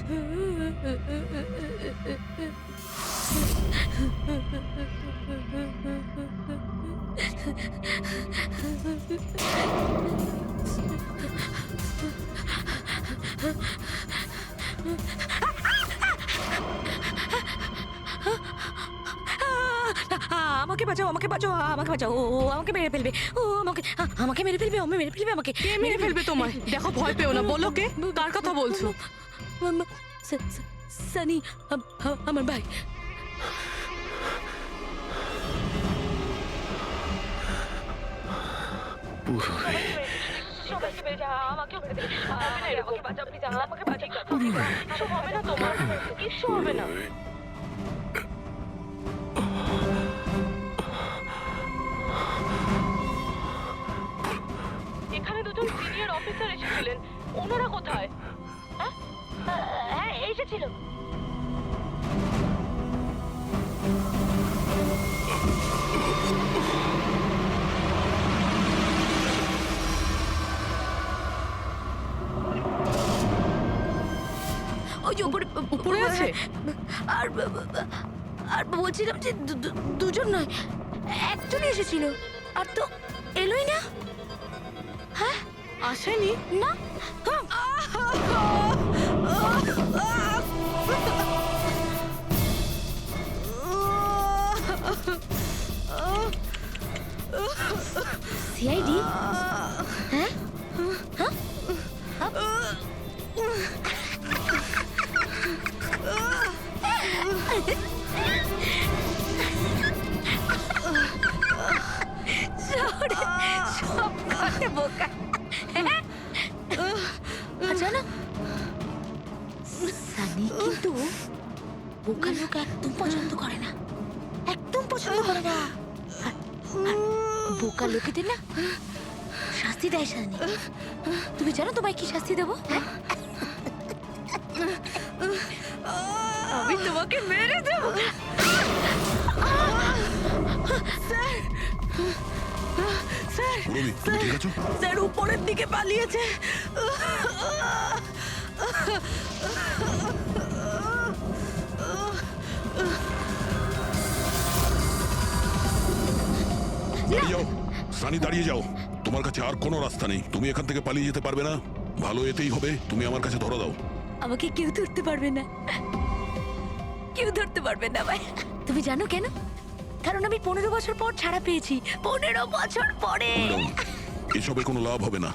আমাকে বাঁচাও, আমাকে বাঁচাও, আমাকে বাঁচাও। ও আমাকে মেরে ফেলবে, ও আমাকে মেরে ফেলবে, মেরে ফেলবে আমাকে। কে মেরে ফেলবে তোমায়? দেখো, ভয় পেও না। বলো কে, কার কথা বলছো? সানি, আমার ভাই। এখানে দুজন সিনিয়র অফিসার এসেছিলেন, ওনারা কোথায়? হ্যাঁ, এসেছিল। ওই যে উপরে আছে? আর আর বলছিলাম যে দুজন নয়, একজনই এসেছিল, আর তো এলোই না। হ্যাঁ, আসেনি? না। সিআইডি? হ্যাঁ, সব কথা বোকা। জানো, সানি কিন্তু বোকা লোক একদম পছন্দ করে না, একদম পছন্দ করে না। আর বোকা লোকেদের না শাস্তি দেয় সানি। তুমি জানো তোমায় কি শাস্তি দেবো? আমি তোমাকে মেরে দেবো। স্যার উপরের দিকে পালিয়েছে। দাঁড়িয়ে যাও সানি, দাঁড়িয়ে যাও। তোমার কাছে আর কোনো রাস্তা নেই, তুমি এখান থেকে পালিয়ে যেতে পারবে না। ভালো এতেই হবে, তুমি আমার কাছে ধরা দাও। আমাকে কেউ ধরতে পারবে না, কেউ ধরতে পারবে না ভাই। তুমি জানো কেন? কারণ আমি 15 বছর পর ছাড়া পেয়েছি। 15 বছর পরে। এসবে কোনো লাভ হবে না,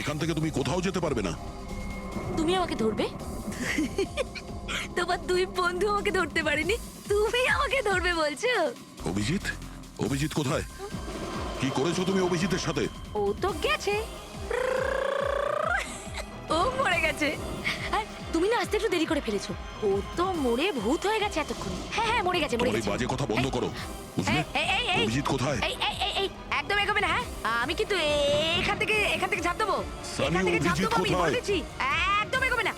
এখান থেকে তুমি কোথাও যেতে পারবে না। তুমি আমাকে ধরবে? তোমার দুই বন্ধু আমাকে ধরতে পারেনি, তুমি আমাকে ধরবে বলছো? অভিজিৎ? অভিজিৎ কোথায়? কি করেছো তুমি অভিজিতের সাথে? ও তো গেছে, ও মরে গেছে। আর তুমি না আসতে একটু দেরি করে ফেলেছো। ও তো মরে ভূত হয়ে গেছে এতক্ষণ। হ্যাঁ হ্যাঁ, মরে গেছে, মরে তোমার এই গেছে। বাজে কথা বন্ধ করো, বুঝলে? অভিজিৎ কোথায়? এই একদম এগোবে না। হ্যাঁ, আমি কিন্তু এখান থেকে ঝাঁপ দেবো, সানি, এখান থেকে ঝাঁপ অভিজিৎ দেবো, আমি কোথায়? বলে দিচ্ছি। একদম এগোবে না।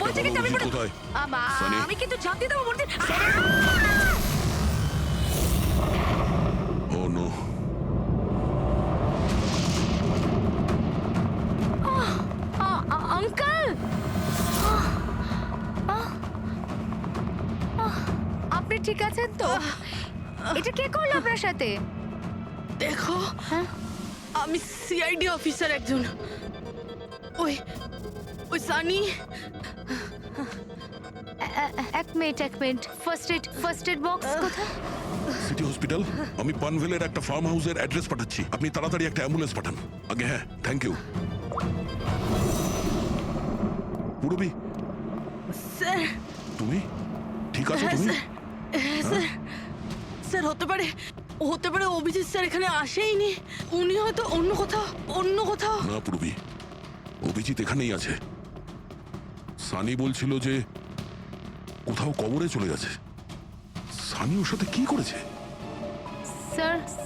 বলছি কিন্তু আমি অভিজিৎ কোথায়? সানি? আমি কিন্তু ঝাঁপ দিয়ে দেবো বলছি। ও নো। আঙ্কেল, আপনি ঠিক আছেন তো? এটা কে করলো আপনার সাথে? দেখো, হ্যাঁ, আমি সিআইডি অফিসার একজন। ওই ওই সানি। এক মিনিট। ফার্স্ট এড বক্স কোথায়? City hospital. আমি পানভেলের একটা ফার্ম হাউসের অ্যাড্রেস পাঠাচ্ছি, আপনি তাড়াতাড়ি একটা অ্যাম্বুলেন্স পাঠান আগে। হ্যাঁ, থ্যাংক ইউ। Purabi, sir. তুমি ঠিক আছো? হ্যাঁ তুমি? স্যার, হ্যাঁ স্যার। স্যার হতে পারে অভিজিৎ স্যার এখানে আসেইনি, উনি হয়তো অন্য কোথাও। না পুরবি, অভিজিৎ এখানেই আছে। সানি বলছিল যে কোথাও কবরে চলে গেছে। সানি ওর সাথে কি করেছে?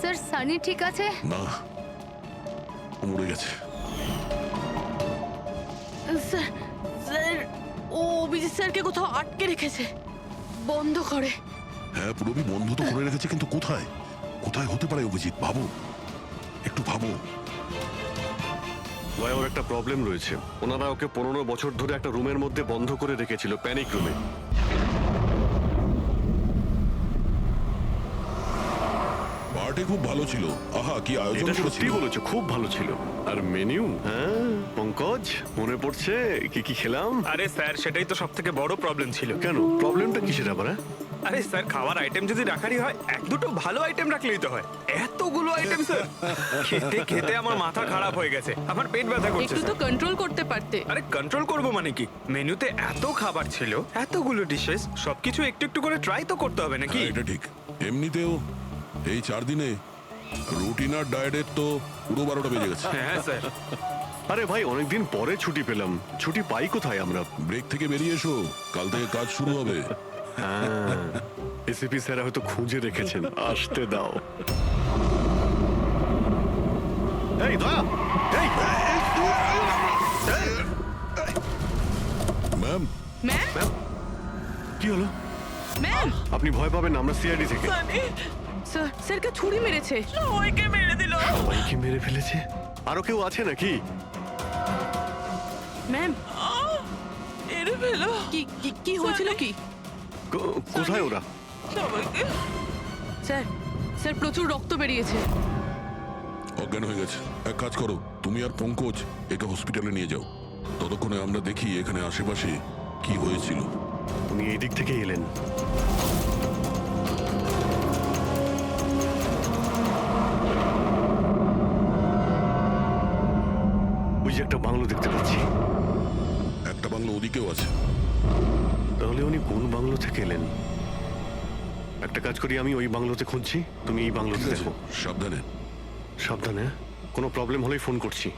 স্যার সানি ঠিক আছে? না, ও মরে গেছে। স্যার ও অভিজিৎ স্যারকে কোথাও আটকে রেখেছে, বন্ধ করে। হ্যাঁ পুরবি, বন্ধ তো করে রেখেছে, কিন্তু কোথায়? কোথায় হতে পারে অভিজিৎ? ভাবো, একটু ভাবো। ভাই ওর একটা প্রবলেম রয়েছে। ওনারা ওকে 15 বছর ধরে একটা রুমের মধ্যে বন্ধ করে রেখেছিল, প্যানিক রুমে। পার্টি খুব ভালো ছিল। আহা, কি আয়োজন এটা সত্যি করেছিল। বলেছো, খুব ভালো ছিল। আর মেনু, হ্যাঁ পঙ্কজ, মনে পড়ছে কি কি খেলাম? আরে স্যার, সেটাই তো সব থেকে বড় প্রবলেম ছিল। কেন, প্রবলেমটা কিসের আবার? হ্যাঁ? আরে স্যার, খাওয়ার আইটেম যদি রাখারই হয়, এক দুটো ভালো আইটেম রাখলেই তো হয়। এতগুলো আইটেম স্যার, খেতে খেতে আমার মাথা খারাপ হয়ে গেছে, আমার পেট ব্যথা করছে একটু তো স্যার। কন্ট্রোল করতে পারতে। আরে কন্ট্রোল করবো মানে কি? মেনুতে এত খাবার ছিল, এতগুলো ডিশেস, সবকিছু একটু একটু করে ট্রাই তো করতে হবে নাকি? হ্যাঁ, এটা ঠিক। এমনিতেও এই 4 দিনে রুটিন আর ডায়েটের তো পুরো 12টা বেজে গেছে। হ্যাঁ স্যার। আরে ভাই, অনেকদিন পরে ছুটি পেলাম। ছুটি পাই কোথায় আমরা? ব্রেক থেকে বেরিয়ে এসো, কাল থেকে কাজ শুরু হবে। এসিপি স্যার হয়তো খুঁজে রেখেছেন, আসতে দাও। এই দয়া, এই ম্যাম, ম্যাম, কি হলো? ম্যাম, আপনি ভয় পাবেন না, আমরা সিআইডি থেকে। স্যার, স্যারকে ছুরি মেরেছে। সবাইকে মেরে ফেলেছে? আরো কেউ আছে নাকি? ম্যাম, কি কি কি হয়েছিল কি? কোথায় ওরা? স্যার, স্যার প্রচুর রক্ত বেরিয়েছে। অজ্ঞান হয়ে গেছে। এক কাজ করো, তুমি আর পঙ্কজ একে হসপিটালে নিয়ে যাও। ততক্ষণে আমরা দেখি এখানে আশেপাশে কি হয়েছিল। উনি এই দিক থেকে এলেন। ওই যে একটা বাংলো দেখতে পাচ্ছি। একটা বাংলো ওদিকেও আছে। তাহলে উনি কোন বাংলো থেকে এলেন? একটা কাজ করি, আমি ওই বাংলোতে খুঁজছি, তুমি এই বাংলোতে ঠিক আছে, দেখো। সাবধানে। সাবধানে, হ্যাঁ? কোনো প্রবলেম হলেই ফোন করছি।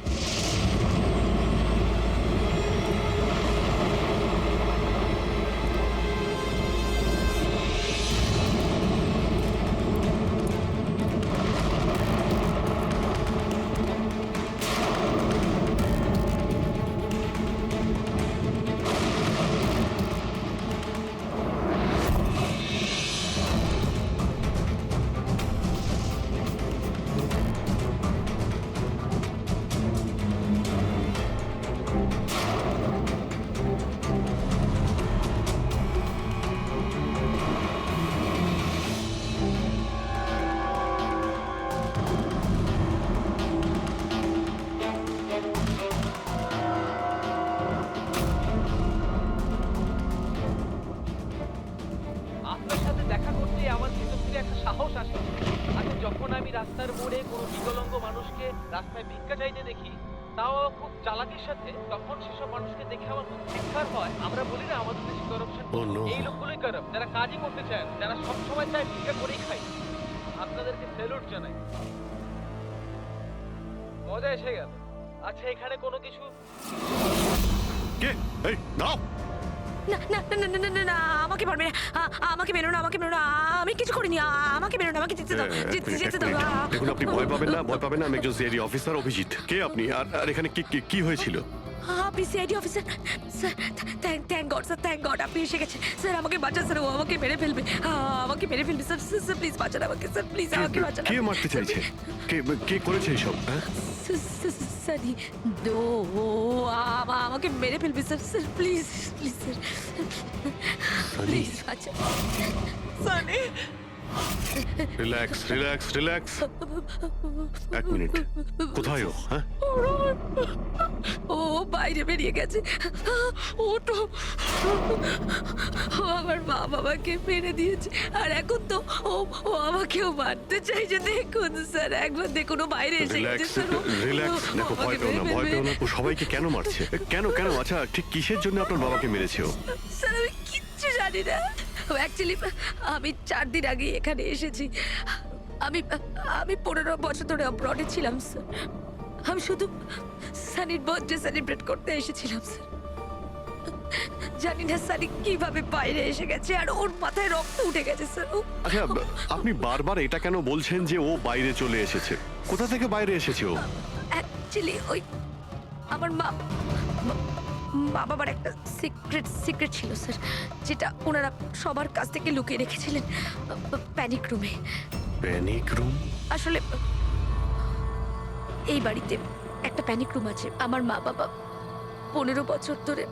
আপনার সাথে দেখা করতে আমার ভিতর থেকে একটা সাহস আসে। আচ্ছা, যখন আমি রাস্তার মোড়ে কোনো বিকলাঙ্গ মানুষকে রাস্তায় ভিক্ষা চাইতে দেখি, তাও খুব চালাকির সাথে, তখন সেসব মানুষকে দেখে আমার খুব চিৎকার হয়। আমরা বলি না আমাদের দেশে করাপশন, Oh no! এই লোকগুলোই কারাপ্ট, যারা কাজই করতে চায় না, যারা সবসময় চায় ভিক্ষা করেই খায়। আপনাদেরকে স্যালুট জানাই, মজা এসে গেল। আচ্ছা, এখানে কোনো কিছু কে? এই দাও। না না না না না না না, আমাকে পারবে না। আমাকে বেরো না, আমাকে বেরো না। আমি কিছু করিনি। আমাকে বেরো না, আমাকে যেতে দাও, যেতে দাও। দেখুন, আপনি ভয় পাবেন না, ভয় পাবেন না। আমি একজন সিআইডি অফিসার, অভিজিৎ। কে আপনি? আর এখানে কি হয়েছিল? আপনি CID officer? Sir, thank god sir, thank god আপনি এসে গেছেন। স্যার আমাকে বাঁচান স্যার, ও আমাকে মেরে ফেলবে, আমাকে মেরে ফেলবে স্যার। স্যার প্লিজ বাঁচান আমাকে স্যার, প্লিজ আমাকে বাঁচান। কে মারতে চাইছে? কে করেছে এইসব? হ্যাঁ, সানি, দো আমাকে মেরে ফেলবে sir. Sir please, please sir, please বাঁচান। Sunny, relax relax relax. এক মিনিট, কোথায় ও? হ্যাঁ, ও বাইরে বেরিয়ে গেছে। ও তো ও আমার মা বাবাকে মেরে দিয়েছে, আর এখন তো ও আমাকেও মারতে চাইছে। দেখুন স্যার, একবার দেখুন, ও বাইরে এসে গেছে রিল্যাক্স স্যার। রিল্যাক্স। দেখো, ভয় পেও না, ভয় পেও না। ও সবাইকে কেন মারছে? কেন? আচ্ছা, ঠিক কিসের জন্য আপনার বাবাকে মেরেছে ও? স্যার আমি কিচ্ছু জানি না। অ্যাকচুয়ালি আমি 4 দিন আগে এখানে এসেছি। আমি 15 বছর ধরে অব্রডে ছিলাম স্যার। আমি শুধু সানির বার্থডে সেলিব্রেট করতে এসেছিলাম স্যার। জানি না সানি কিভাবে বাইরে এসে গেছে, আর ওর মাথায় রক্ত উঠে গেছে স্যার। আচ্ছা, আপনি বারবার এটা কেন বলছেন যে ও বাইরে চলে এসেছে? কোথা থেকে বাইরে এসেছে ও? অ্যাকচুয়ালি ওই আমার মা বাবার একটা সিক্রেট ছিল স্যার, যেটা ওনারা সবার কাছ থেকে লুকিয়ে রেখেছিলেন প্যানিক রুমে। Panic room? আসলে এই বাড়িতে একটা প্যানিক রুম আছে। আমার মা বাবা 15 বছর ধরে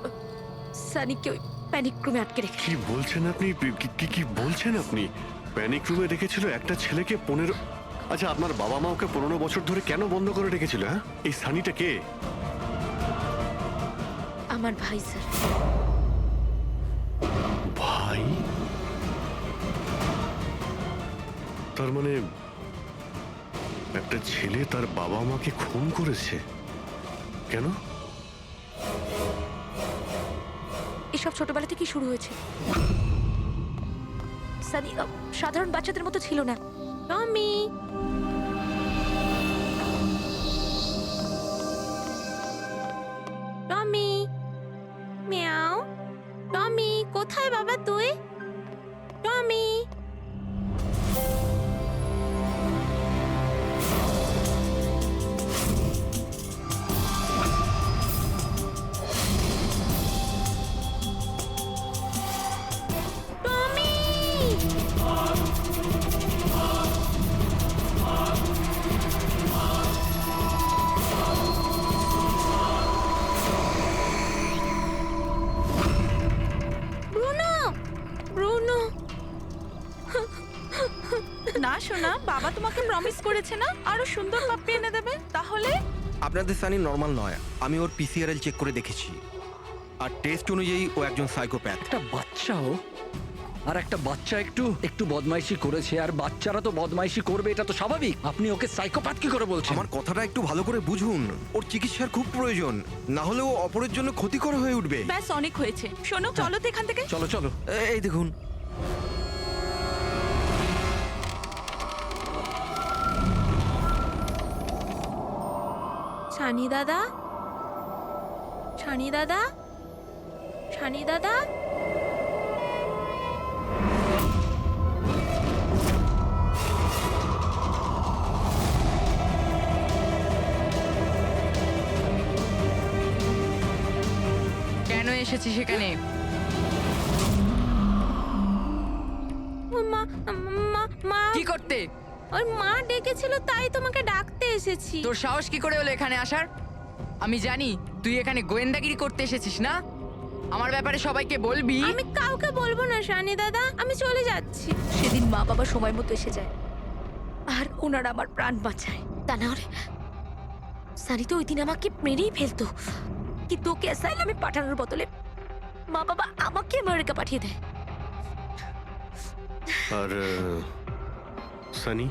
সানিকে ওই প্যানিক রুমে আটকে রেখেছে। কি বলছেন আপনি? কি বলছেন আপনি? প্যানিক রুমে রেখেছিল একটা ছেলেকে 15? আচ্ছা, আপনার বাবা মা ওকে 15 বছর ধরে কেন বন্ধ করে রেখেছিল? হ্যাঁ, এই সানিটা কে? আমার ভাই স্যার। ভাই? তার মানে একটা ছেলে তার বাবা মাকে খুন করেছে? কেন? এসব ছোটবেলা থেকেই শুরু হয়েছে। সানি সাধারণ বাচ্চাদের মতো ছিল না। টমি, টমি, মিয়াও। টমি, কোথায় বাবা তুই? টমি। Bruno, Bruno. না শোনা, বাবা তোমাকে প্রমিস করেছে না আরো সুন্দর পাপ্পি এনে দেবে। তাহলে আপনাদের সানি নর্মাল নয়। আমি ওর পিসিআরএল চেক করে দেখেছি, আর টেস্ট অনুযায়ী ও একজন সাইকোপ্যাথ। একটা বাচ্চাও, আর একটা বাচ্চা একটু একটু বদমাইশি করেছে, আর বাচ্চারা তো বদমাইশি করবে, এটা তো স্বাভাবিক। আপনি ওকে সাইকোপ্যাথ কি করে বলছেন? আমার কথাটা একটু ভালো করে বুঝুন। ওর চিকিৎসার খুব প্রয়োজন, না হলে ও অপরের জন্য ক্ষতিকর হয়ে উঠবে। ব্যাস অনেক হয়েছে। শোনো, চলো তো এখান থেকে। চলো চলো। এই দেখুন, ছানি দাদা, ছানি দাদা, ছানি দাদা। কেন এসেছি সেখানে? মা, মা, মা, কি করতে? ওই মা ডেকেছিল, তাই তোমাকে ডাকতে এসেছি। তোর সাহস কি করে হলো এখানে আসার? আমি জানি তুই এখানে গোয়েন্দাগিরি করতে এসেছিস না। আমার ব্যাপারে সবাইকে বলবি। আমি কাউকে বলবো না শানি দাদা, আমি চলে যাচ্ছি। সেদিন মা বাবা সময় মতো এসে যায়, আর ওনারা আমার প্রাণ বাঁচায়। তা না হলে সানি তো ওই দিন আমাকে মেরেই ফেলতো, কিন্তু ওকে অ্যাসাইলামে পাঠানোর বদলে মা বাবা আমাকে আমেরিকা পাঠিয়ে দেয়। আর সানি?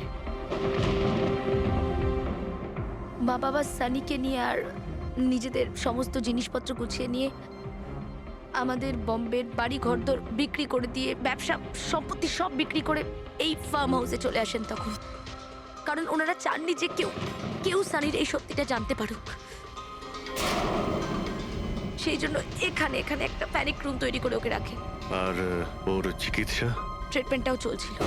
মা বাবা সানিকে নিয়ে আর নিজেদের সমস্ত জিনিসপত্র গুছিয়ে নিয়ে আমাদের বম্বের বাড়ি ঘরদোর বিক্রি করে দিয়ে, ব্যবসা সম্পত্তি সব বিক্রি করে এই ফার্ম হাউসে চলে আসেন তখন। কারণ ওনারা চাননি যে কেউ কেউ সানির এই সত্যিটা জানতে পারুক। সেই জন্য এখানে এখানে একটা প্যানিক রুম তৈরি করে ওকে রাখে। আর ওর চিকিৎসা? ট্রিটমেন্টটাও চলছিল,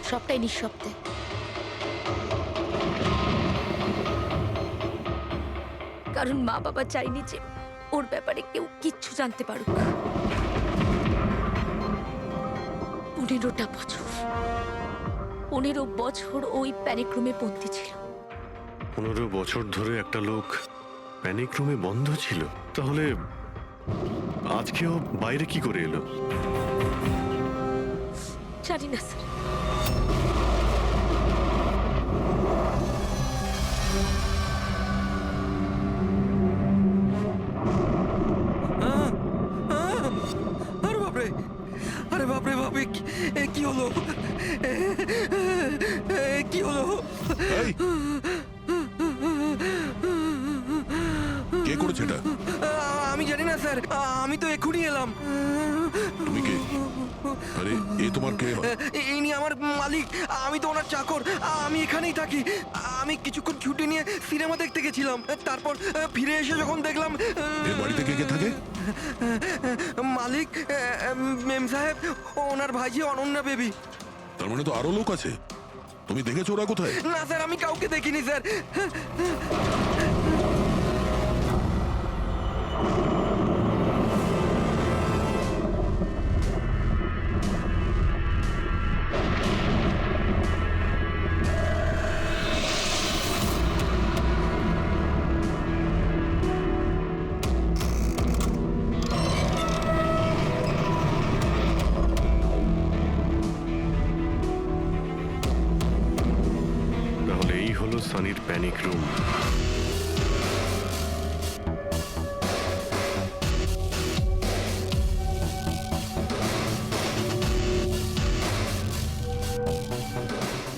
সবটাই নিঃশব্দে। কারণ মা বাবা চাইনি যে ওর ব্যাপারে কেউ কিচ্ছু জানতে পারুক। 15টা বছর, 15 বছর ওই প্যানিক রুমে বন্দী ছিল। 15 বছর ধরে একটা লোক প্যানিক রুমে বন্ধ ছিল, তাহলে আজকেও বাইরে কি করে এলো? জানি না স্যার। আরে বাপরে, আরে বাপরে বাপরে, কি হলো? কি হলো? এই, কে করেছে এটা? আমি জানি না স্যার, আমি তো এক্ষুনি এলাম। তুমি কে? আরে এ তোমার কে? ইনি আমার মালিক, আমি তো ওনার চাকর। আমি এখানেই থাকি। আমি কিছুক্ষণ ছুটি নিয়ে সিনেমা দেখতে গেছিলাম, তারপর ফিরে এসে যখন দেখলাম এ বাড়িতে কে কে থাকে? মালিক, মেম সাহেব, ওনার ভাইজি অনন্যা বেবি। তার মানে তো আরো লোক আছে। তুমি দেখেছো ওরা কোথায়? না স্যার, আমি কাউকে দেখিনি স্যার। Panic room.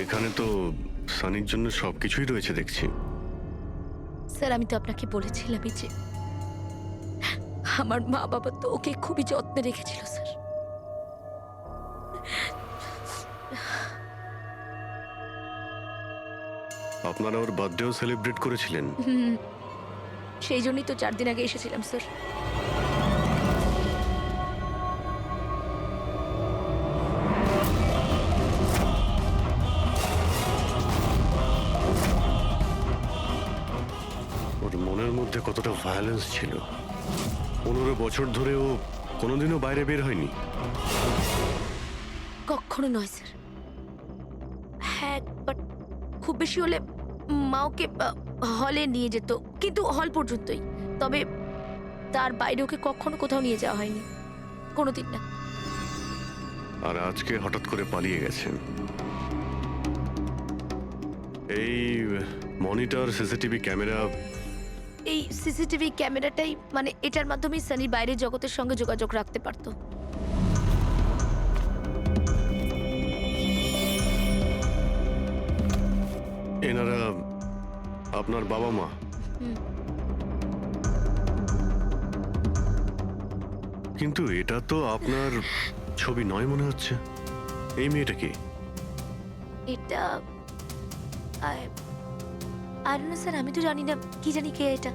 এখানে তো সানির জন্য সবকিছুই রয়েছে দেখছি। স্যার আমি তো আপনাকে বলেছিলামই যে আমার মা বাবা তো ওকে খুবই যত্নে রেখেছিল স্যার। আপনারা ওর বার্থডেও সেলিব্রেট করেছিলেন? সেই জন্যই তো 4 দিন আগে এসেছিলাম স্যার। ওর মনের মধ্যে কতটা ভায়োলেন্স ছিল। 15 বছর ধরে ও কোনোদিনও বাইরে বের হয়নি। কখনো নয় স্যার। হ্যাঁ বাট খুব বেশি হলে মা ওকে হলে নিয়ে যেত, কিন্তু হল পর্যন্তই। তবে তার বাইরে ওকে কখনো কোথাও নিয়ে যাওয়া হয়নি, কোনোদিন না। আর আজকে হঠাৎ করে পালিয়ে গেছেন। এই মনিটর, সিসিটিভি ক্যামেরা, এই সিসিটিভি ক্যামেরাটাই মানে এটার মাধ্যমেই সানি বাইরের জগতের সঙ্গে যোগাযোগ রাখতে পারতো। এনারা আপনার বাবা মা? কিন্তু এটা তো আপনার ছবি নয় মনে হচ্ছে। এই মেয়েটা কি? এটা আর না স্যার, আমি তো জানি না, কি জানি কে এটা।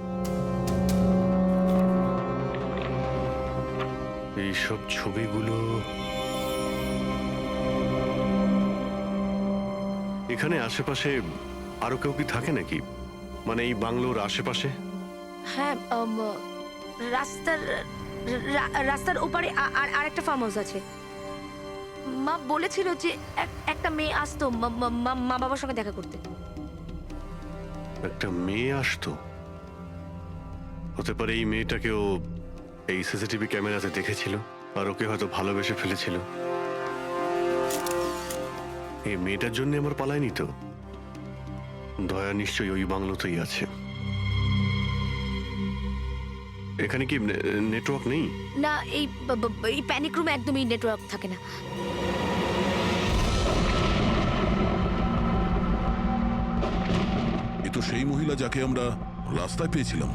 এইসব ছবিগুলো এখানে আশেপাশে আরো কেউ কি থাকে নাকি? মানে এই বাংলোর আশেপাশে? হ্যাঁ রাস্তার ওপারে আর একটা ফার্ম হাউস আছে। মা বলেছিল যে একটা মেয়ে আসতো মা বাবার সঙ্গে দেখা করতে। একটা মেয়ে আসতো? হতে পারে এই মেয়েটাকেও এই সিসিটিভি ক্যামেরাতে দেখেছিল আর ওকে হয়তো ভালোবেসে ফেলেছিল। এই মেয়েটার জন্য আমার পালায়নি তো। দয়া নিশ্চয়ই ওই বাংলোতেই আছে। এখানে কি নেটওয়ার্ক নেই? না, এই প্যানিক রুমে একদমই নেটওয়ার্ক থাকে না। এ তো সেই মহিলা যাকে আমরা রাস্তায় পেয়েছিলাম।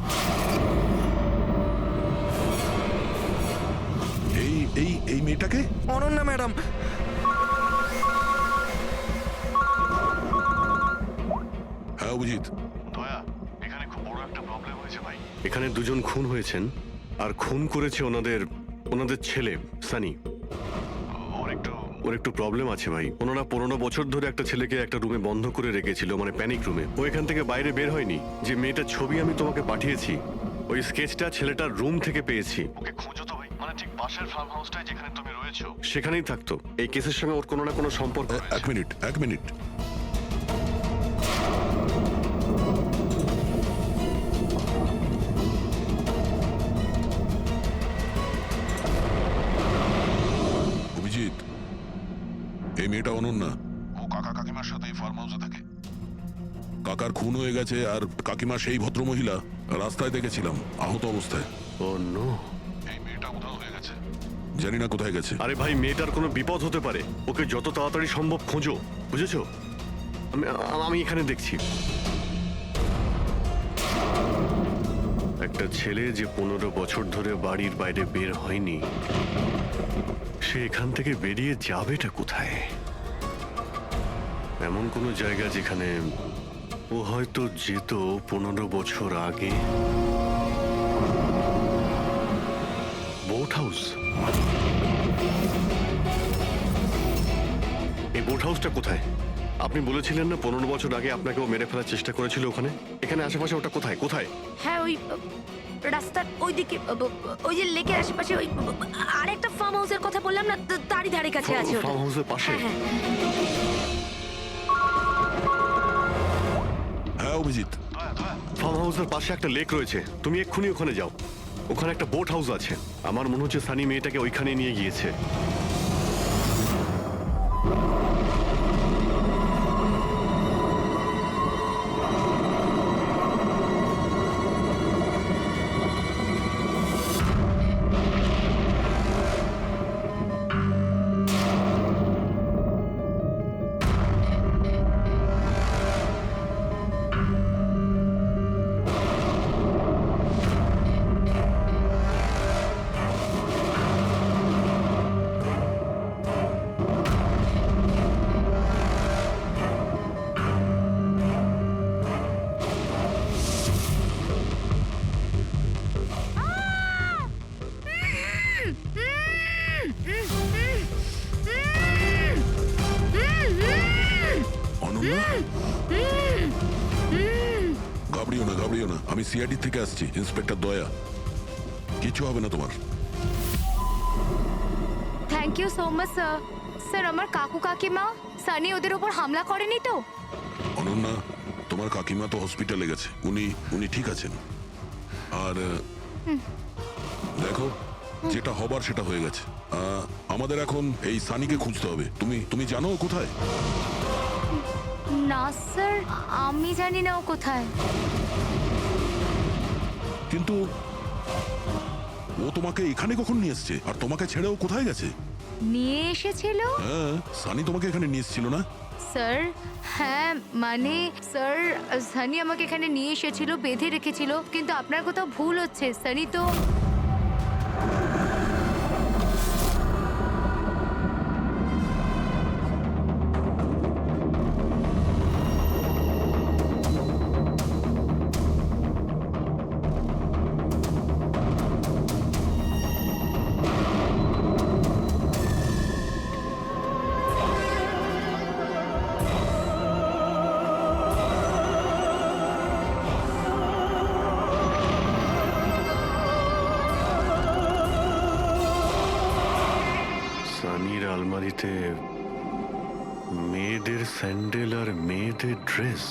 এই এই এই মেয়েটাকে? অনন্যা ম্যাডাম। হ্যাঁ অভিজিৎ। দয়া, এখানে খুব বড় একটা প্রবলেম হয়েছে ভাই। এখানে দুজন খুন হয়েছেন আর খুন করেছে ওনাদের ছেলে সানি। ওর একটু প্রবলেম আছে ভাই। ওনারা 15 বছর ধরে একটা ছেলেকে একটা রুমে বন্ধ করে রেখেছিল, মানে প্যানিক রুমে। ও এখান থেকে বাইরে বের হয়নি। যে মেয়েটার ছবি আমি তোমাকে পাঠিয়েছি, ওই স্কেচটা ছেলেটার রুম থেকে পেয়েছি। ওকে খুঁজো তো ভাই, মানে ঠিক পাশের ফার্ম হাউসটায় যেখানে তুমি রয়েছো সেখানেই থাকতো। এই কেসের সঙ্গে ওর কোনো না কোনো সম্পর্ক রয়েছে। এক মিনিট। অভিজিৎ, এই মেয়েটা অনন্যা। ও কাকা কাকিমার সাথে ফার্ম হাউসে থাকে। কাকার খুন হয়ে গেছে আর কাকিমা সেই ভদ্রমহিলা রাস্তায় দেখেছিলাম আহত অবস্থায়। ও নো। এই মেয়েটা উধাও হয়ে গেছে, জানি না কোথায় গেছে। আরে ভাই, মেয়েটার কোনো বিপদ হতে পারে। ওকে যত তাড়াতাড়ি সম্ভব খোঁজো, বুঝেছো? আমি এখানে দেখছি। একটা ছেলে যে 15 বছর ধরে বাড়ির বাইরে বের হয়নি, সে এখান থেকে বেরিয়ে যাবেটা কোথায়? এমন কোনো জায়গা যেখানে ও হয়তো যেত 15 বছর আগে। Boat house. এই বোট হাউসটা কোথায়? আপনি বলেছিলেন না 15 বছর আগে আপনাকেও মেরে ফেলার চেষ্টা করেছিল ওখানে? এখানে আশেপাশে ওটা কোথায় কোথায়? হ্যাঁ ওই রাস্তার ওইদিকে, ওই যে লেকের আশেপাশে, ওই আরেকটা ফার্ম হাউসের কথা বললাম না, তারই ধারে কাছে আছে ওটা। ফার্ম হাউসের পাশে? হ্যাঁ। হ্যাঁ অভিজিৎ, ফার্ম হাউসের পাশে একটা লেক রয়েছে। তুমি এক্ষুনি ওখানে যাও। ওখানে একটা বোট হাউস আছে। আমার মনে হচ্ছে সানি মেয়েটাকে ওইখানে নিয়ে গিয়েছে। ঘাবড়িও না, আমি সিআইডি থেকে আসছি, ইন্সপেক্টর দয়া। কিছু হবে না তোমার। Thank you so much sir. Sir আমার কাকু কাকিমা সানি ওদের উপর হামলা করেনি তো? অনন্যা, তোমার কাকিমা তো হসপিটালে গেছে, উনি ঠিক আছেন। আর দেখো, যেটা হবার সেটা হয়ে গেছে। আমাদের এখন এই সানিকে খুঁজতে হবে। তুমি জানো ও কোথায়? না স্যার, আমি জানি না ও কোথায়। কিন্তু ও তোমাকে এখানে কখন নিয়ে এসছে, আর তোমাকে ছেড়ে ও কোথায় গেছে? নিয়ে এসেছিল হ্যাঁ, সানি তোমাকে এখানে নিয়ে এসেছিল না? স্যার। হ্যাঁ মানে স্যার, সানি আমাকে এখানে নিয়ে এসেছিল, বেঁধে রেখেছিল। কিন্তু আপনার কোথাও ভুল হচ্ছে, সানি তো সানির আলমারিতে মেয়েদের স্যান্ডেল আর মেয়েদের ড্রেস।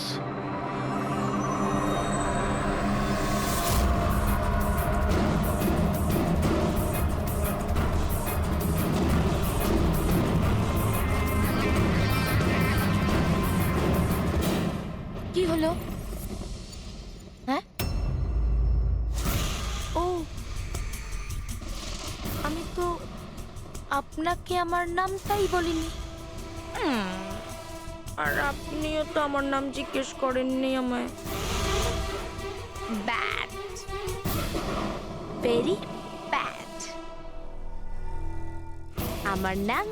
কি হলো? হ্যাঁ? ও, আমি তো আপনাকে আমার নামটাই বলিনি। আর আপনিও তো আমার নাম জিজ্ঞেস করেননি আমায়। Bad, very bad. আমার নাম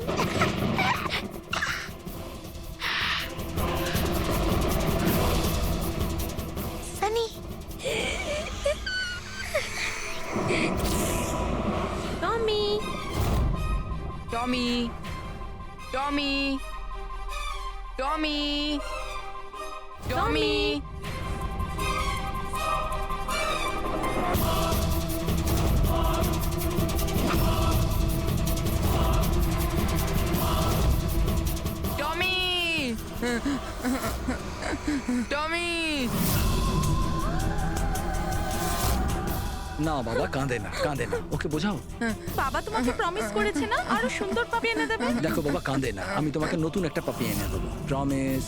সানি। টমি, টমি, টমি, টমি, টমি। টমি, টমি। না বাবা, কাঁদে না, ওকে বোঝাও। বাবা তোমাকে প্রমিস করেছে না আরো সুন্দর পাপি এনে দেবে? দেখো বাবা, কাঁদে না, আমি তোমাকে নতুন একটা পাপি এনে দেবো, প্রমিস।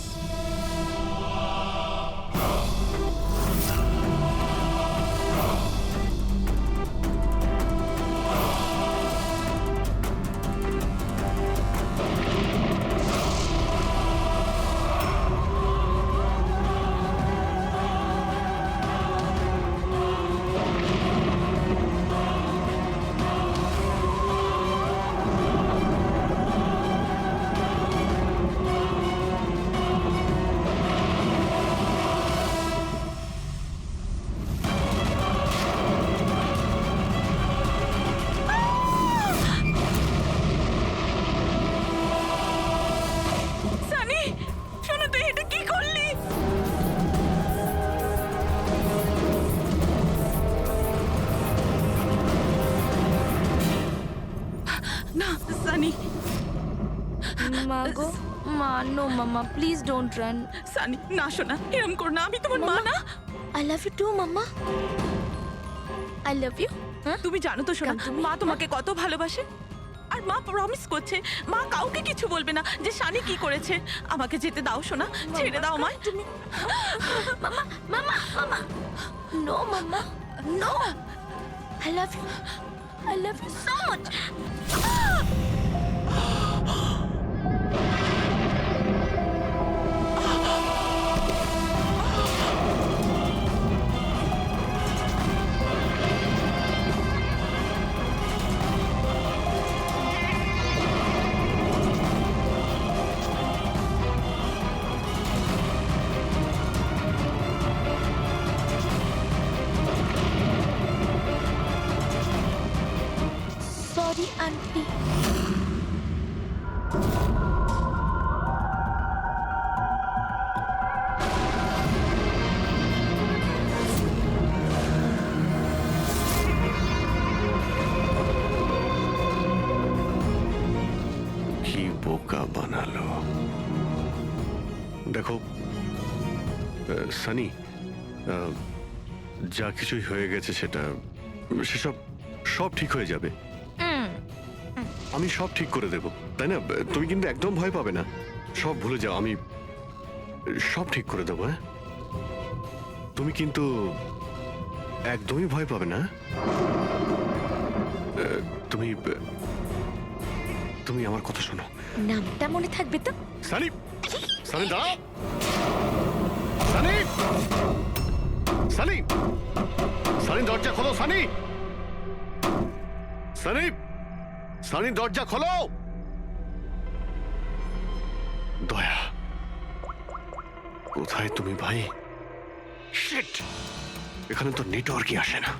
সানি, শোনো, তুই এটা কি করলি? না সানি, মা গো, মা, নো মামা, প্লিজ ডোন্ট রান। সানি না, শোনা, এরম কর না, আমি তোমার মা না। আই লাভ ইউ টু মামা, আই লাভ ইউ। তুমি জানো তো শোনা, মা তোমাকে কত ভালোবাসে। আর মা প্রমিস করছে মা কাউকে কিছু বলবে না যে শানি কি করেছে। আমাকে যেতে দাও শোনা, ছেড়ে দাও আমায়। তুমি মামা, মামা, মামা, নো মামা, no. I love you so much. Sorry, auntie. বোকা বানালো। দেখো সানি, যা কিছুই হয়ে গেছে সেসব সব ঠিক হয়ে যাবে। আমি সব ঠিক করে দেব, তাই না? তুমি কিন্তু একদম ভয় পাবে না, সব ভুলে যাও, আমি সব ঠিক করে দেবো। হ্যাঁ, তুমি কিন্তু একদমই ভয় পাবে না। তুমি তুমি আমার কথা শোনো। নামটা মনে থাকবে তো? সানি, সানি দাঁড়াও। সানি, সানি, সানি দরজা খোলো। সানি, সানি, সানি দরজা খোলো। দয়া, কোথায় তুমি ভাই? শিট, এখানে তো নেটওয়ার্কই আসে না।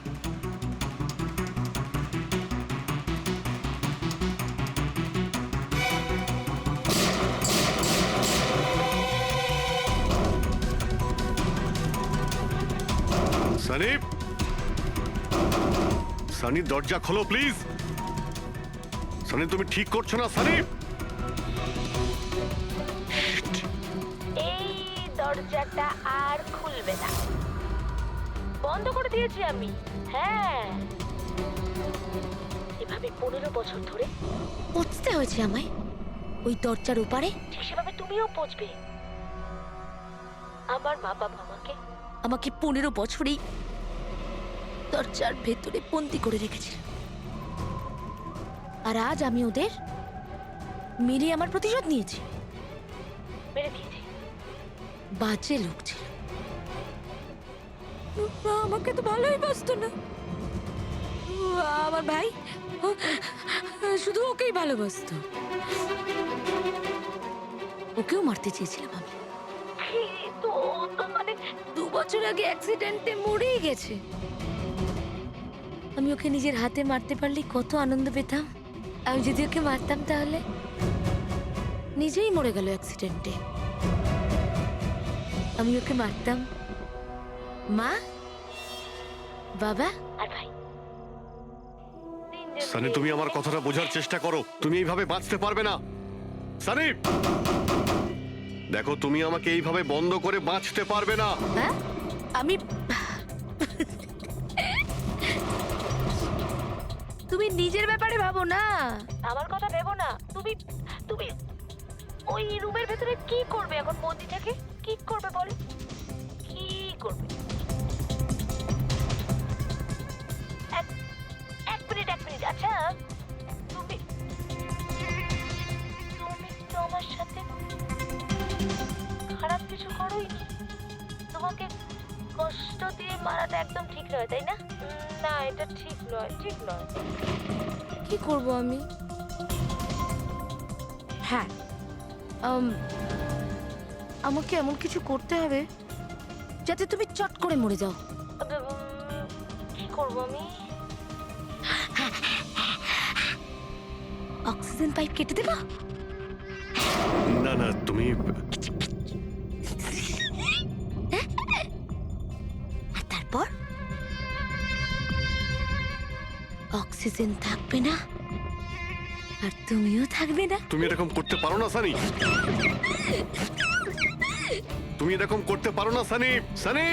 সানি, সানি দরজা খোলো প্লিজ। সানি, তুমি ঠিক করছো না সানি। এই দরজাটা আর খুলবে না, বন্ধ করে দিয়েছি আমি। হ্যাঁ, এভাবে 15 বছর ধরে পচতে হয়েছে আমায় ওই দরজার ওপারে, ঠিক সেভাবে তুমিও পচবে। আমার মা বাবা আমাকে 15 বছরেই দরজার ভেতরে বন্দি করে রেখেছিল, আর আজ আমি ওদের মেরে আমার প্রতিশোধ নিয়েছি। মেরে দিয়েছি, বাজে লোক ছিল। আমাকে তো ভালোই বাসতো না, আমার ভাই শুধু ওকেই ভালোবাসতো। ওকেও মারতে চেয়েছিলাম আমি, কিন্তু ও তো মানে 2 বছর আগে অ্যাক্সিডেন্টে মরেই গেছে। আমি ওকে নিজের হাতে মারতে পারলে কত আনন্দ পেতাম। আমি যদি ওকে মারতাম তাহলে নিজেই মরে গেল অ্যাক্সিডেন্টে। আমি ওকে মারতাম, মা, বাবা আর ভাই। সানি, তুমি আমার কথাটা বোঝার চেষ্টা করো। তুমি এইভাবে বাঁচতে পারবে না সানি। দেখো, তুমি আমাকে এইভাবে বন্ধ করে বাঁচতে পারবে না। হ্যাঁ, আমি তুমি নিজের ব্যাপারে ভাবো না, আমার কথা ভেবো না। তুমি তুমি ওই রুমের ভেতরে কি করবে এখন বন্দি থেকে? কি করবে বলো, কি করবে? এক মিনিট। আচ্ছা, তুমি তো আমার সাথে খারাপ কিছু করোইনি। তোমাকে কষ্ট দিয়ে মারাটা একদম ঠিক নয়, তাই না? না, এটা ঠিক নয়। কি করব আমি? হ্যাঁ, আমাকে এমন কিছু করতে হবে যাতে তুমি চট করে মরে যাও। কি করব আমি? অক্সিজেন পাইপ কেটে দেব? না না, তুমি আর তারপর অক্সিজেন থাকবে না, আর তুমিও থাকবে না। তুমি এরকম করতে পারো না সানি। তুমি এরকম করতে পারো না সানি। সানি,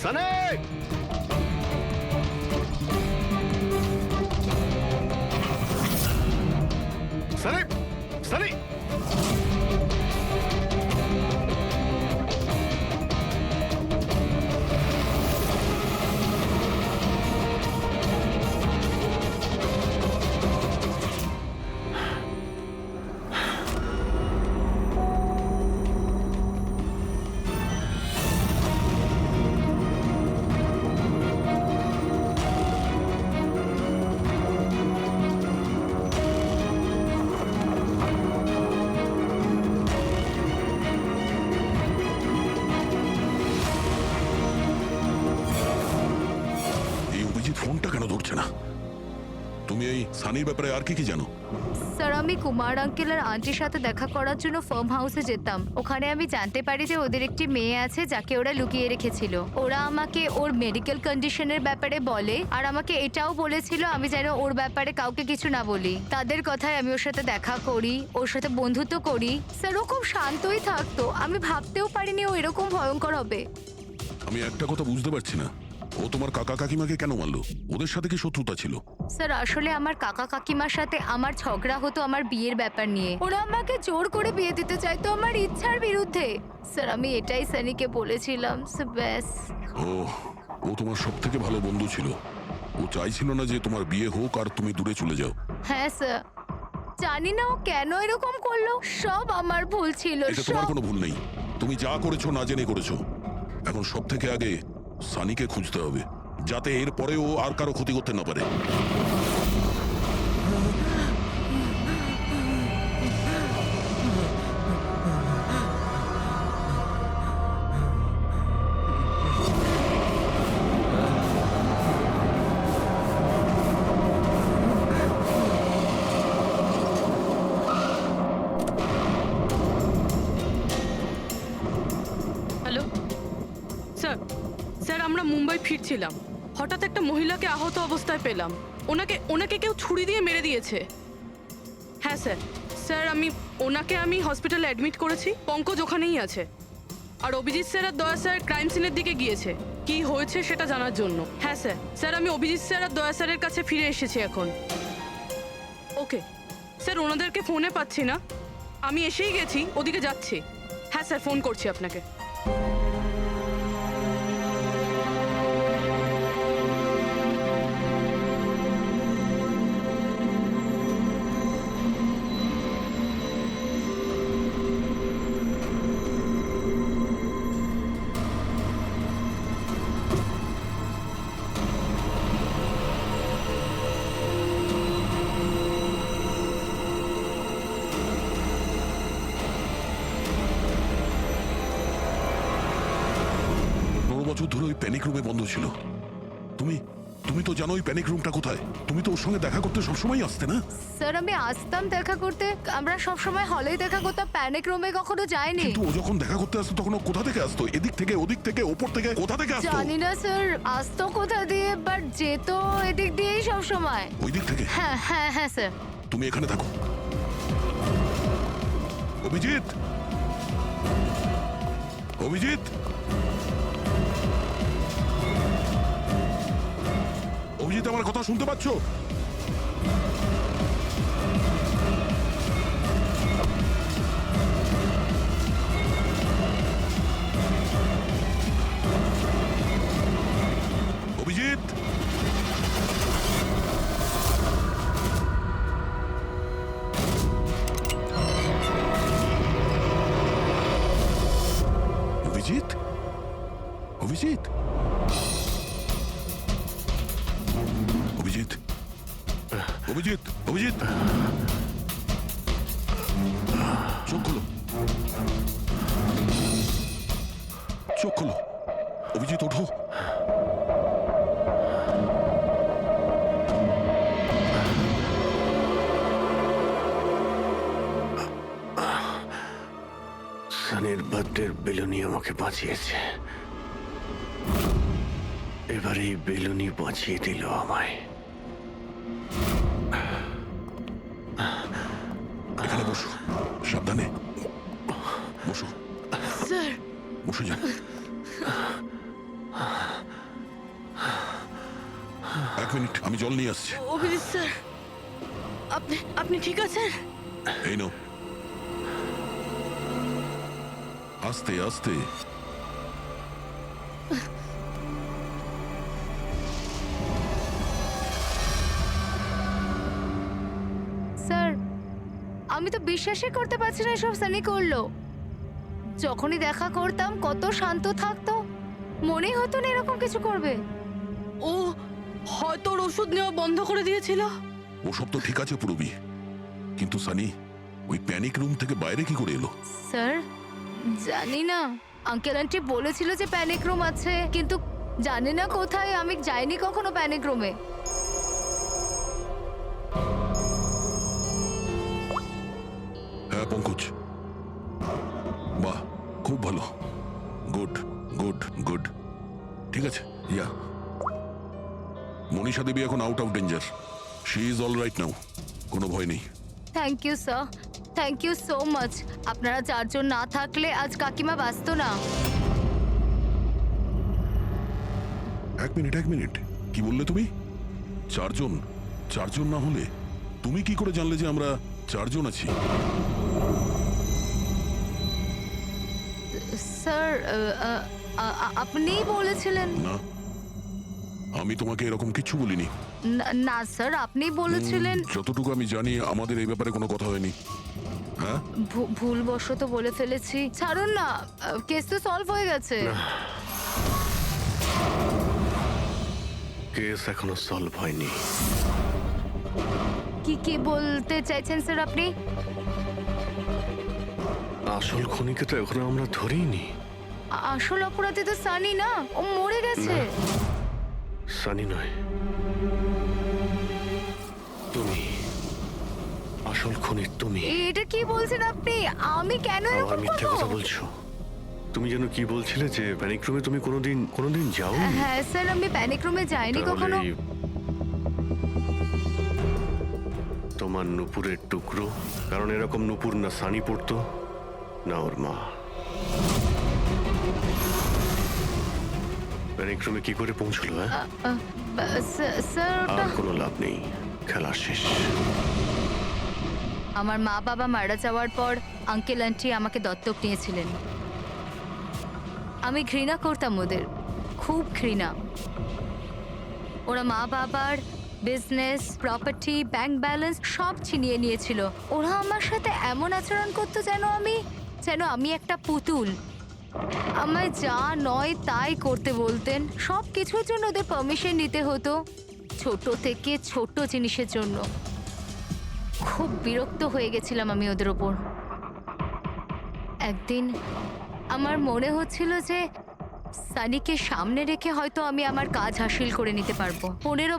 সানি, সানি, সানি। এই অভিজিৎ ফোনটা কেন ধরছে না? তুমি এই সানির ব্যাপারে আর কি কি জানো? স্যার আমি কুমার আঙ্কেল আর আন্টির সাথে দেখা করার জন্য ফার্ম হাউসে যেতাম। ওখানে আমি জানতে পারি যে ওদের একটি মেয়ে আছে যাকে ওরা লুকিয়ে রেখেছিল। ওরা আমাকে ওর মেডিকেল কন্ডিশনের ব্যাপারে বলে আর আমাকে এটাও বলেছিল আমি যেন ওর ব্যাপারে কাউকে কিছু না বলি। তাদের কথায় আমি ওর সাথে দেখা করি, ওর সাথে বন্ধুত্ব করি। স্যার ও খুব শান্তই থাকতো, আমি ভাবতেও পারিনি ও এরকম ভয়ঙ্কর হবে। আমি একটা কথা বুঝতে পারছি না, ও তোমার কাকা কাকিমাকে কেন মারলো? ওদের সাথে কি শত্রুতা ছিল? স্যার আসলে আমার কাকা কাকিমার সাথে আমার ঝগড়া হতো আমার বিয়ের ব্যাপার নিয়ে। ওরা আমাকে জোর করে বিয়ে দিতে চাইতো আমার ইচ্ছার বিরুদ্ধে। স্যার আমি এটাই সানিকে বলেছিলাম। ব্যাস। ও তোমার সব থেকে ভালো বন্ধু ছিল। ও চাইছিল না যে তোমার বিয়ে হোক আর তুমি দূরে চলে যাও। হ্যাঁ স্যার, জানি না ও কেন এরকম করলো। সব আমার ভুল ছিল। এটা তোমার কোনো ভুল নেই, তুমি যা করেছো না জেনে করেছো। এখন সব থেকে আগে সানিকে খুঁজতে হবে, যাতে এর পরে ও আর কারো ক্ষতি করতে না পারে। হ্যালো স্যার, স্যার আমরা মুম্বাই ফিরছিলাম, হঠাৎ একটা মহিলাকে আহত অবস্থায় পেলাম। ওনাকে কেউ ছুরি দিয়ে মেরে দিয়েছে। হ্যাঁ স্যার, স্যার ওনাকে হসপিটালে অ্যাডমিট করেছি। পঙ্কজ ওখানেই আছে। আর অভিজিৎ স্যার আর দয়া স্যার ক্রাইম সিনের দিকে গিয়েছে কি হয়েছে সেটা জানার জন্য। হ্যাঁ স্যার, স্যার আমি অভিজিৎ স্যার আর দয়া স্যারের কাছে ফিরে এসেছি এখন। ওকে স্যার, ওনাদেরকে ফোনে পাচ্ছি না, আমি এসেই গেছি, ওদিকে যাচ্ছি। হ্যাঁ স্যার, ফোন করছি আপনাকে। বছর ধরে ওই প্যানিক রুমে বন্ধ ছিল। তুমি তো জানো ওই প্যানিক রুমটা কোথায়। তুমি তো ওর সঙ্গে দেখা করতে সবসময় আসতে না? স্যার আমি আসতাম দেখা করতে, আমরা সবসময় হলেই দেখা করতাম, প্যানিক রুমে কখনো যাইনি। কিন্তু ও যখন দেখা করতে আসতো তখন ও কোথা থেকে আসতো? এদিক থেকে, ওদিক থেকে, ওপর থেকে, কোথা থেকে আসতো? জানি না স্যার, আসতো কোথা দিয়ে, বাট যেত এদিক দিয়েই সব সময়। ওই দিক থেকে? হ্যাঁ হ্যাঁ হ্যাঁ স্যার। তুমি এখানে থাকো। অভিজিৎ, অভিজিৎ, অভিজিৎ আমার কথা শুনতে পাচ্ছ? অভিজিৎ, অভিজিৎ, অভিজিৎ, অভিজিৎ, অভিজিৎ, অভিজিৎ, চোখ খোলো, চোখ খোলো, অভিজিৎ ওঠো। সানির বার্থডের বেলুনি আমাকে বাঁচিয়েছে, এবার এই বেলুনি বাঁচিয়ে দিল আমায়। এখানে বসো, সাবধানে বসো। স্যার, বসে যাও। এক মিনিট, আমি জল নিয়ে আসছি। অভিজিৎ স্যার, আপনি ঠিক আছেন? এই নাও, আস্তে আস্তে। স্যার আমি তো বিশ্বাসই করতে পারছি না এসব সানি করলো। যখনই দেখা করতাম কত শান্ত থাকতো, মনেই হতো না এরকম কিছু করবে। ও হয়তো ওর ওষুধ নেওয়া বন্ধ করে দিয়েছিল। ওসব তো ঠিক আছে পুরবি, কিন্তু সানি ওই প্যানিক রুম থেকে বাইরে কি করে এলো? স্যার জানি না, আঙ্কেল আন্টি বলেছিল যে প্যানিক রুম আছে, কিন্তু জানি না কোথায়, আমি যাইনি কখনো প্যানিক রুমে। পঙ্কজ, বাহ, খুব ভালো, গুড গুড গুড। ঠিক আছে, ইয়া, মনীষা দেবী এখন out of danger, she is all right now, কোনো ভয় নেই। Thank you sir, thank you so much. আপনারা চারজন না থাকলে আজ কাকিমা বাঁচতো না। এক মিনিট, কি বললে তুমি? চারজন? চারজন না হলে তুমি কি করে জানলে যে আমরা চারজন আছি? স্যার আপনিই বলেছিলেন। না, আমি তোমাকে এরকম কিছু বলিনি। না স্যার, আপনি বলেছিলেন। যতটুকু আমি জানি আমাদের এই ব্যাপারে কোনো কথা হয়নি। হ্যাঁ, ভুলবশত বলে ফেলেছি, ছাড়ুন না, কেস তো সলভ হয়ে গেছে। কেস এখনো সলভ হয়নি। কি বলতে চাইছেন স্যার আপনি? আসল খুনিকে তো এখনো আমরা ধরিনি। আসল অপরাধী তো সানি না, ও মরে গেছে। সানি নয়, তুমি আসল খুনি। তুমি এটা কি বলছেন আপনি? আমি কেন আবার এরকম মিথ্যে করব? কথা বলছো। তুমি যেন কি বলছিলে যে প্যানিক রুমে তুমি কোনোদিন যাও? হ্যাঁ স্যার, আমি প্যানিক রুমে যাইনি কখনো। তোমার নুপুরের টুকরো, কারণ এরকম নুপুর না সানি পড়তো না ওর মা। প্যানিক রুমে কি করে পৌঁছলো? স্যার ওটা আর কোনো লাভ নেই, খেলা শেষ। আমার মা বাবা মারা যাওয়ার পর আঙ্কেল আন্টি আমাকে দত্তক নিয়েছিলেন। আমি ঘৃণা করতাম ওদের, খুব ঘৃণা। ওরা মা বাবার বিজনেস, প্রপার্টি, ব্যাংক ব্যালেন্স সব ছিনিয়ে নিয়েছিল। ওরা আমার সাথে এমন আচরণ করতো যেন আমি একটা পুতুল। আমায় যা নয় তাই করতে বলতেন। সব কিছুর জন্য ওদের পারমিশন নিতে হতো, ছোট থেকে ছোট জিনিসের জন্য। খুব বিরক্ত হয়ে গেছিলাম আমি ওদের ওপর। একদিন আমার মনে হচ্ছিল যে সানিকে সামনে রেখে হয়তো আমি আমার কাজ হাসিল করে নিতে পারবো। 15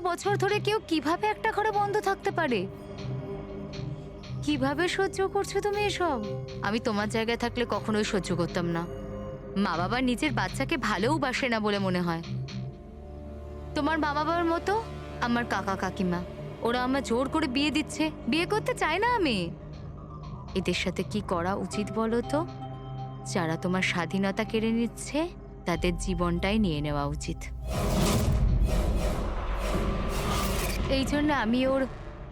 বছর ধরে কেউ কিভাবে একটা ঘরে বন্ধ থাকতে পারে? কিভাবে সহ্য করছো তুমি এসব? আমি তোমার জায়গায় থাকলে কখনোই সহ্য করতাম না। মা বাবা নিজের বাচ্চাকে ভালোবাসে না বলে মনে হয়। তোমার মা বাবার মতো আমার কাকা কাকিমা, ওরা আমার জোর করে বিয়ে দিচ্ছে। বিয়ে করতে চাই না আমি। এদের সাথে কি করা উচিত বলো তো? যারা তোমার স্বাধীনতা কেড়ে নিচ্ছে তাদের জীবনটাই নিয়ে নেওয়া উচিত। এই জন্য আমি ওর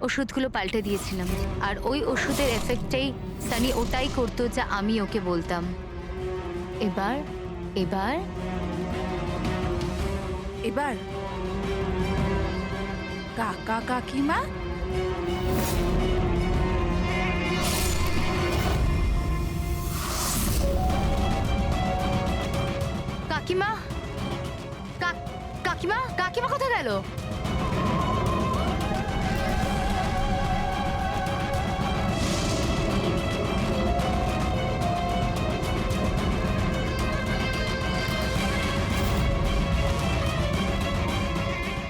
ওষুধগুলো পাল্টে দিয়েছিলাম। আর ওই ওষুধের এফেক্টটাই সানি ওটাই করতো যা আমি ওকে বলতাম। এবার এবার এবার কাকা কাকিমা কাকিমা কাকিমা কাকিমা কোথায় গেল?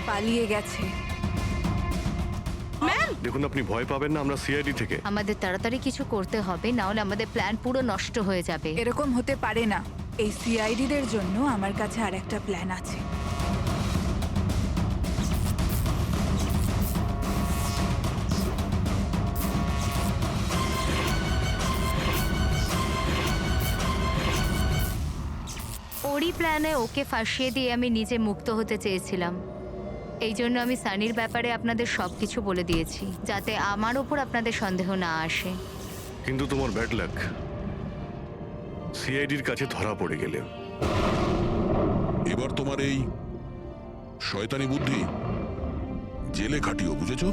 পালিয়ে গেছে। দেখুন, আপনি ভয় পাবেন না, আমরা সিআইডি থেকে। আমাদের তাড়াতাড়ি কিছু করতে হবে, না হলে আমাদের প্ল্যান পুরো নষ্ট হয়ে যাবে। এরকম হতে পারে না। এই সিআইডিদের জন্য আমার কাছে আর একটা প্ল্যান আছে। ওরই প্ল্যানে ওকে ফাঁসিয়ে দিয়ে আমি নিজে মুক্ত হতে চেয়েছিলাম। এই জন্য আমি সানির ব্যাপারে আপনাদের সবকিছু বলে দিয়েছি, যাতে আমার ওপর আপনাদের সন্দেহ না আসে। কিন্তু তোমার ব্যাড লাক, সিআইডির কাছে ধরা পড়ে গেলে। এবার তোমার এই শয়তানি বুদ্ধি জেলে খাটিও, বুঝেছো?